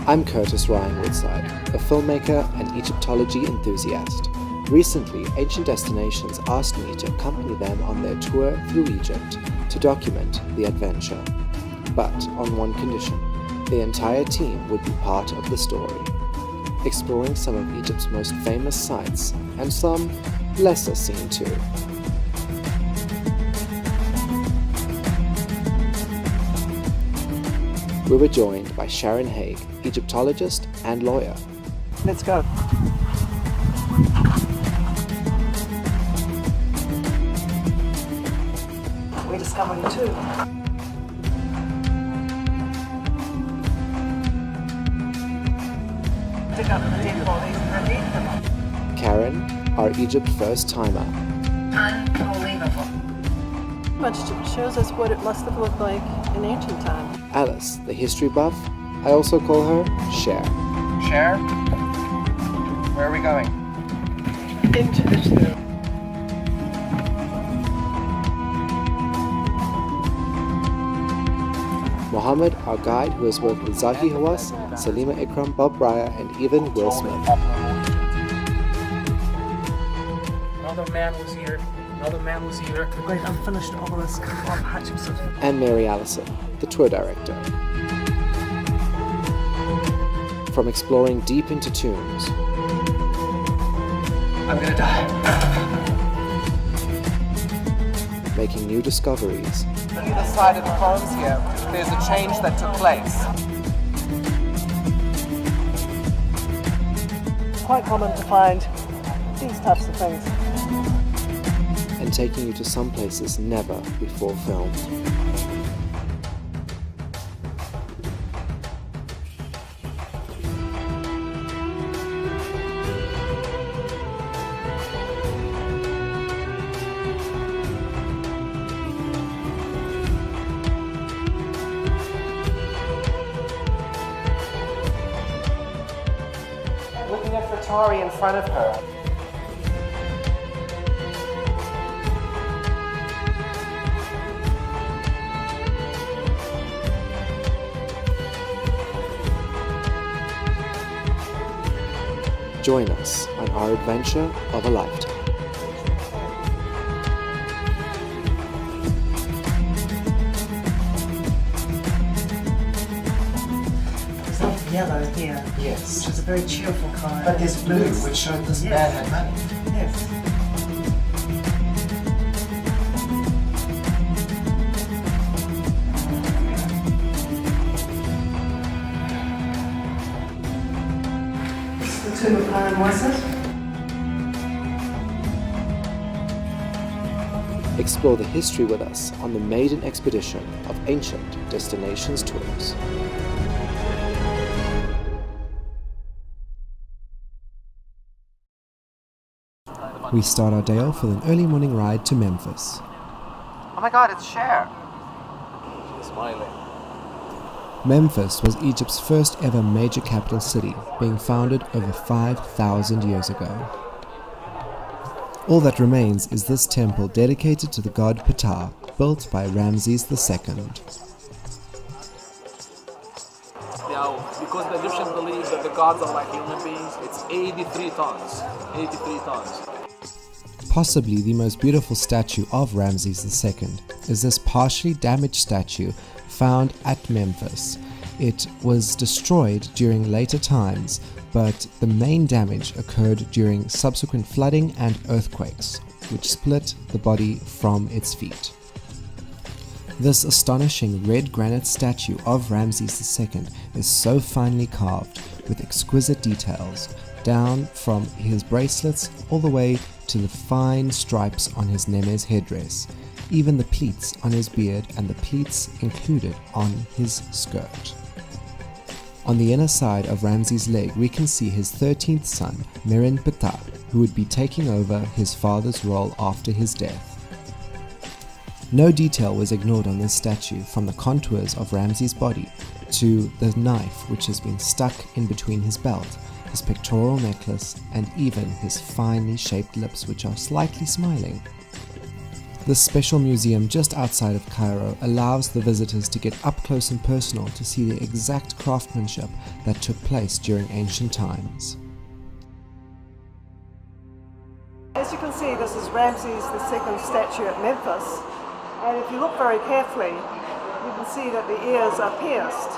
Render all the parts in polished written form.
I'm Curtis Ryan Woodside, a filmmaker and Egyptology enthusiast. Recently, Ancient Destinations asked me to accompany them on their tour through Egypt to document the adventure. But on one condition: the entire team would be part of the story, exploring some of Egypt's most famous sites and some lesser seen too. We were joined by Sharon Hague, Egyptologist and lawyer. Let's go. We're discovering too. Dig up the dead bodies and leave them. Karen, our Egypt first-timer. Unbelievable. Much shows us what it must have looked like in ancient times. Alice, the history buff. I also call her Cher. Cher? Where are we going? Into the tomb. Mohammed, our guide who has worked with Zahi Hawass, Salima Ikram, Bob Breyer, and even Will Smith. Another man was here. Another man was here. The great unfinished obelisk of Hatshepsut. And Mary Allison, the tour director. From exploring deep into tombs, I'm gonna die. making new discoveries, On either side of the columns here, there's a change that took place. It's quite common to find these types of things. and taking you to some places never before filmed. Looking at Fratari in front of her. Join us on our adventure of a lifetime. There's a lot of yellow here, Yes. which is a very cheerful colour. But there's blue, which showed this man had money. Yes. The tomb of Ramses. Explore the history with us on the maiden expedition of Ancient Destinations Tours. We start our day off with an early morning ride to Memphis. Oh my god, it's Cher. She's smiling. Memphis was Egypt's first ever major capital city, being founded over 5,000 years ago. All that remains is this temple dedicated to the god Ptah, built by Ramses II. Now, because the Egyptians believe that the gods are like human beings, it's 83 tons. 83 tons. Possibly the most beautiful statue of Ramses II is this partially damaged statue found at Memphis. It was destroyed during later times, but the main damage occurred during subsequent flooding and earthquakes, which split the body from its feet. This astonishing red granite statue of Ramses II is so finely carved with exquisite details, down from his bracelets all the way to the fine stripes on his Nemes headdress, even the pleats on his beard and the pleats included on his skirt. On the inner side of Ramses' leg we can see his 13th son, Merin Ptah, who would be taking over his father's role after his death. No detail was ignored on this statue, from the contours of Ramses' body to the knife which has been stuck in between his belt, his pectoral necklace, and even his finely shaped lips which are slightly smiling. This special museum just outside of Cairo allows the visitors to get up close and personal to see the exact craftsmanship that took place during ancient times. As you can see, this is Ramses II statue at Memphis, and if you look very carefully, you can see that the ears are pierced.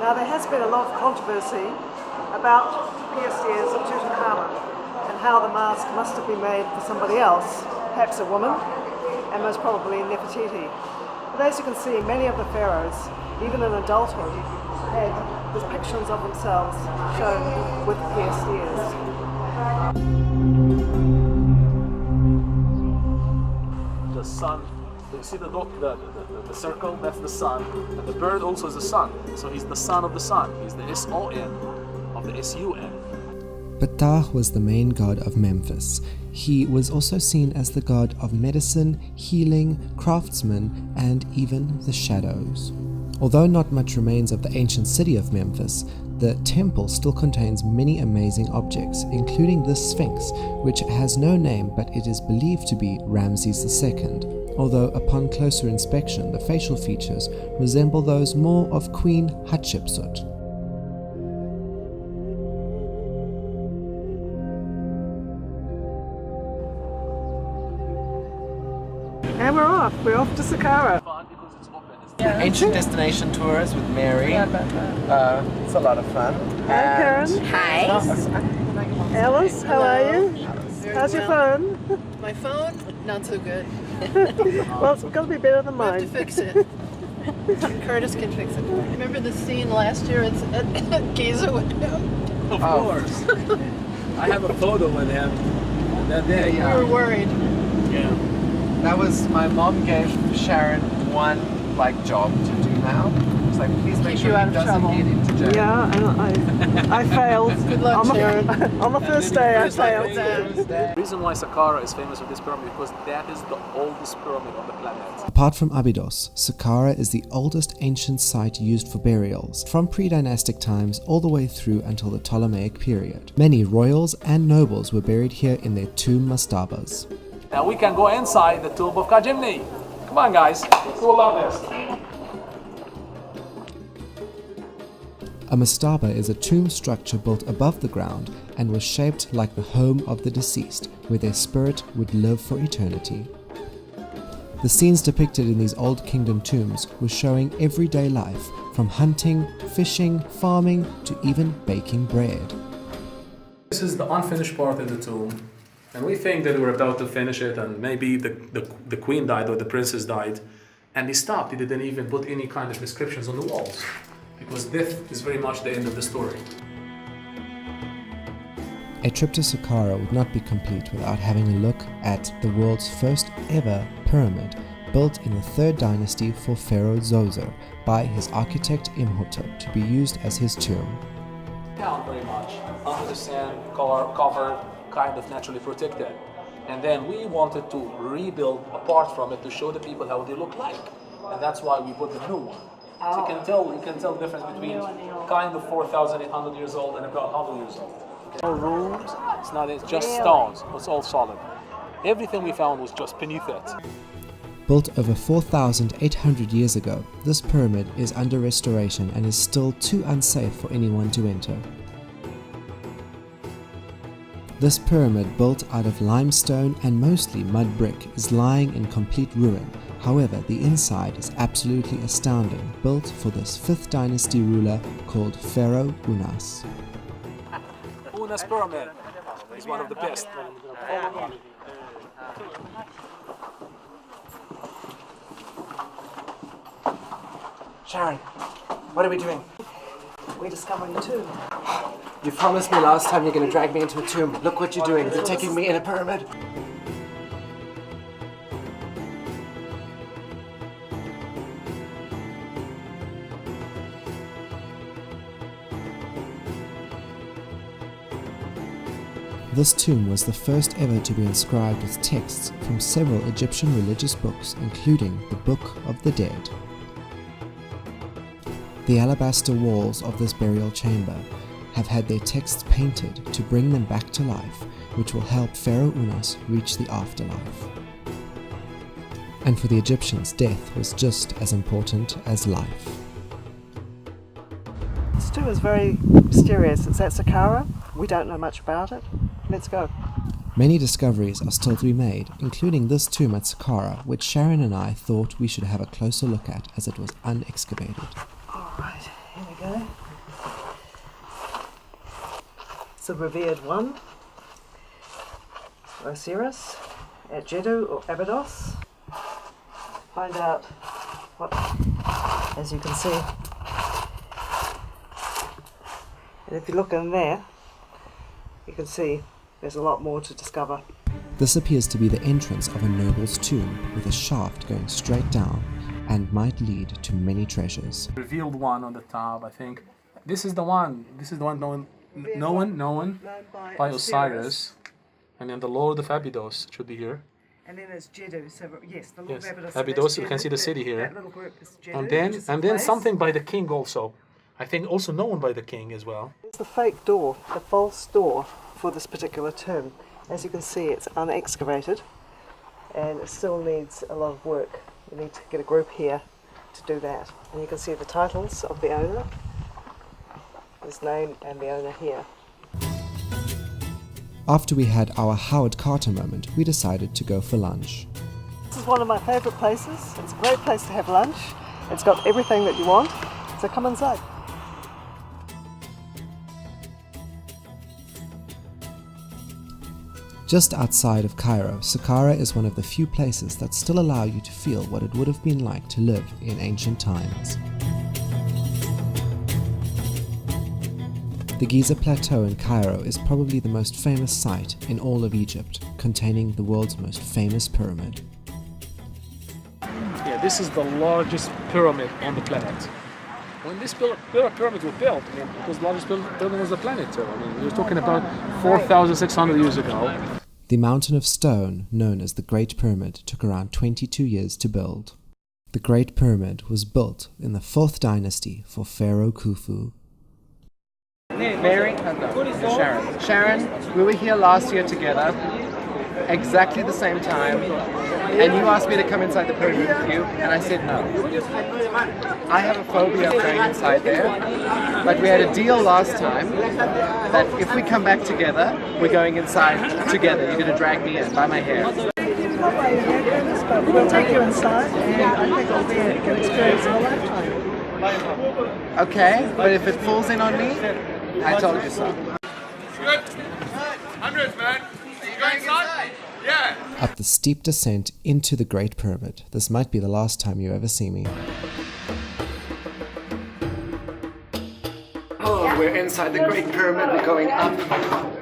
Now there has been a lot of controversy about the pierced ears of Tutankhamun and how the mask must have been made for somebody else, perhaps a woman, and most probably Nefertiti. But as you can see, many of the pharaohs, even in adulthood, had depictions of themselves shown with pierced ears. The sun, you see the circle, that's the sun, and the bird also is the sun, so he's the son of the sun, he's the S-O-N of the S-U-N. Ptah was the main god of Memphis. He was also seen as the god of medicine, healing, craftsmen, and even the shadows. Although not much remains of the ancient city of Memphis, the temple still contains many amazing objects, including this Sphinx, which has no name but it is believed to be Ramses II, although upon closer inspection the facial features resemble those more of Queen Hatshepsut. And we're off to Saqqara. Ancient destination tours with Mary. It's a lot of fun. Hi Karen. Hi. Alice, how are you? How's your phone? My phone, not so good. Well, it's got to be better than I have to mine. fix it. Curtis can fix it. Remember the scene last year at Giza with him? Of course. I have a photo with him that day. We were worried. Yeah. That was, my mom gave Sharon one job to do now. It's like, please make Keep sure you out he of doesn't trouble. get into jail. Yeah, and I failed. Good luck, Sharon. On the first day I failed. The reason why Saqqara is famous for this pyramid is because that is the oldest pyramid on the planet. Apart from Abydos, Saqqara is the oldest ancient site used for burials, from pre-dynastic times all the way through until the Ptolemaic period. Many royals and nobles were buried here in their tomb mastabas. Now we can go inside the tomb of Kajimni. Come on guys, who will love this? A mastaba is a tomb structure built above the ground and was shaped like the home of the deceased, where their spirit would live for eternity. The scenes depicted in these Old Kingdom tombs were showing everyday life, from hunting, fishing, farming, to even baking bread. This is the unfinished part of the tomb. And we think that we're about to finish it and maybe the queen died or the princess died. And he stopped, he didn't even put any kind of descriptions on the walls. Because death is very much the end of the story. A trip to Saqqara would not be complete without having a look at the world's first ever pyramid, built in the 3rd dynasty for Pharaoh Zoser by his architect Imhotep to be used as his tomb. Down very much, under the sand, covered, kind of naturally protected. And then we wanted to rebuild apart from it to show the people how they look like. And that's why we put the new one. So you can tell the difference between kind of 4,800 years old and about 100 years old. No rooms, it's just stones, it's all solid. Everything we found was just beneath it. Built over 4,800 years ago, this pyramid is under restoration and is still too unsafe for anyone to enter. This pyramid, built out of limestone and mostly mud brick, is lying in complete ruin. However, the inside is absolutely astounding, built for this 5th dynasty ruler called Pharaoh Unas. Unas pyramid is one of the best. Sharon, what are we doing? We're discovering a tomb. You promised me last time you're going to drag me into a tomb. Look what you're doing. You're taking me in a pyramid. This tomb was the first ever to be inscribed with texts from several Egyptian religious books, including the Book of the Dead. The alabaster walls of this burial chamber have had their texts painted to bring them back to life, which will help Pharaoh Unas reach the afterlife. And for the Egyptians, death was just as important as life. This tomb is very mysterious. It's at Saqqara. We don't know much about it. Let's go. Many discoveries are still to be made, including this tomb at Saqqara, which Sharon and I thought we should have a closer look at as it was unexcavated. Alright, here we go. It's a revered one. Osiris at Jeddu or Abydos. Find out what, as you can see. And if you look in there, you can see there's a lot more to discover. This appears to be the entrance of a noble's tomb, with a shaft going straight down, and might lead to many treasures. Revealed one on the top, I think. This is the one known by Osiris. And then the Lord of Abydos should be here. And then there's Jeddu, so yes, the Lord Yes, of Abydos. Abydos, you can see the city here. That little group is Jeddu, And then something by the king also. I think also known by the king as well. It's the fake door, the false door for this particular tomb. As you can see, it's unexcavated and it still needs a lot of work. We need to get a group here to do that. And you can see the titles of the owner, his name and the owner here. After we had our Howard Carter moment, we decided to go for lunch. This is one of my favourite places. It's a great place to have lunch. It's got everything that you want, so come inside. Just outside of Cairo, Saqqara is one of the few places that still allow you to feel what it would have been like to live in ancient times. The Giza Plateau in Cairo is probably the most famous site in all of Egypt, containing the world's most famous pyramid. Yeah, this is the largest pyramid on the planet. When this pyramid was built, I mean, it was the largest building on the planet too. I mean, we're talking about 4,600 years ago. The mountain of stone, known as the Great Pyramid, took around 22 years to build. The Great Pyramid was built in the 4th dynasty for Pharaoh Khufu. Mary and Sharon. Sharon, we were here last year together, exactly the same time, and you asked me to come inside the pyramid with you, and I said no. I have a phobia of going inside there, but we had a deal last time that if we come back together, we're going inside together. You're going to drag me in by my hair. But we'll take you inside, and I think it'll be an experience of a lifetime. Okay, but if it falls in on me, I told you so. Good. Hundreds, man. Are you going inside? Yeah. Up the steep descent into the Great Pyramid. This might be the last time you ever see me. Oh, we're inside the Great Pyramid. We're going up.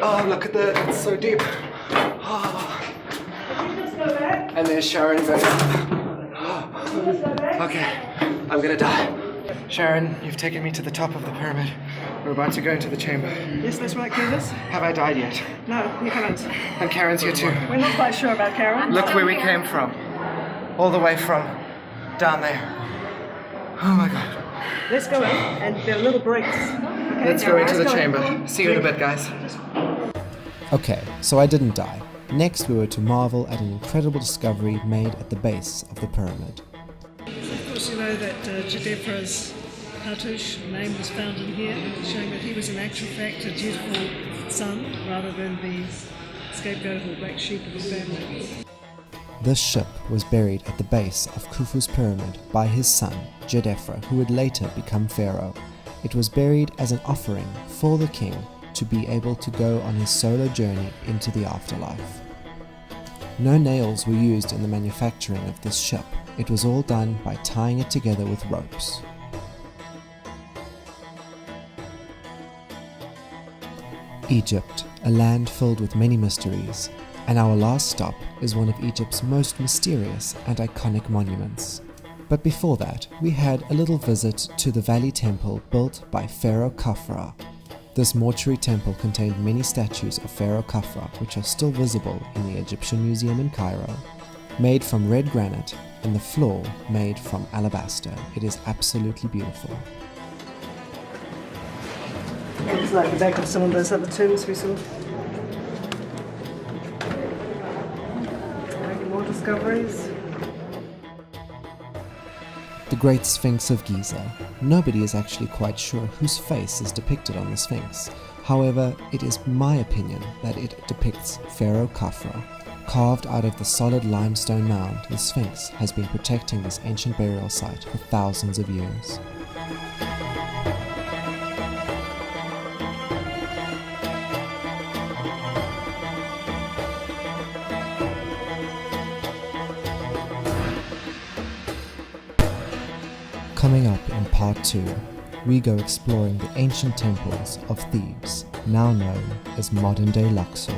Oh, look at that. It's so deep. Oh. And there's Sharon going up. Okay, I'm gonna die. Sharon, you've taken me to the top of the pyramid. We're about to go into the chamber. Yes, that's right, Candace? Have I died yet? No, you haven't. And Karen's here too. We're not quite sure about Karen. Look where we came from. All the way from down there. Oh my god. Let's go in, and there are little bricks. Okay, Let's go into the chamber. See you in a bit, guys. Okay, so I didn't die. Next we were to marvel at an incredible discovery made at the base of the pyramid. Of course, you know that Jedefra's cartouche name was found in here, showing that he was in actual fact a dutiful son rather than the scapegoat or black sheep of his family. This ship was buried at the base of Khufu's pyramid by his son, Jedefra, who would later become pharaoh. It was buried as an offering for the king to be able to go on his solo journey into the afterlife. No nails were used in the manufacturing of this ship. It was all done by tying it together with ropes. Egypt, a land filled with many mysteries, and our last stop is one of Egypt's most mysterious and iconic monuments. But before that, we had a little visit to the Valley Temple built by Pharaoh Khafra. This mortuary temple contained many statues of Pharaoh Khafra, which are still visible in the Egyptian Museum in Cairo. Made from red granite and the floor made from alabaster. It is absolutely beautiful. It's like the back of some of those other tombs we saw. Making more discoveries. The Great Sphinx of Giza. Nobody is actually quite sure whose face is depicted on the Sphinx. However, it is my opinion that it depicts Pharaoh Khafra. Carved out of the solid limestone mound, the Sphinx has been protecting this ancient burial site for thousands of years. Coming up in part 2, we go exploring the ancient temples of Thebes, now known as modern-day Luxor.